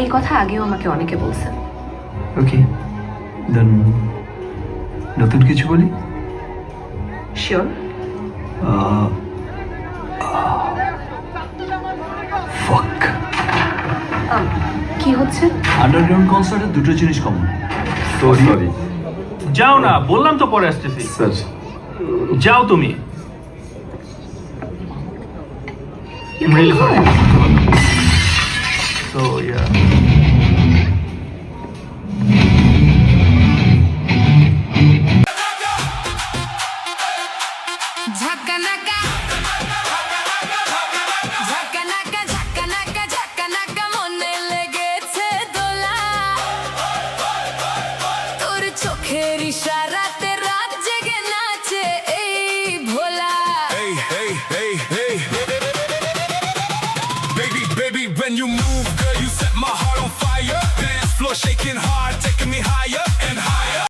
এই কথা আগেও আমাকে অনেকে বলছে। ওকে, দেন নতুন কিছু বলি। শিওর? ফাক, কি হচ্ছে? আন্ডারগ্রাউন্ড কনসার্টে দুটো জিনিস কমন। সরি যাও না, বললাম তো পরে আসতেছি। স্যার। যাও তুমি। You can go. So yeah. ঝাঁকানাকা ঝাঁকানাকা ঝাঁকানাকা ঝাঁকানাকা মনে লেগেছে দোলা তোর চোখের ইশারাতে রাত জেগে নাচে এই ভোলা Hey, hey, hey, hey. Baby, baby, when you move, girl, you set my heart on fire. Dance floor shaking hard, taking me higher and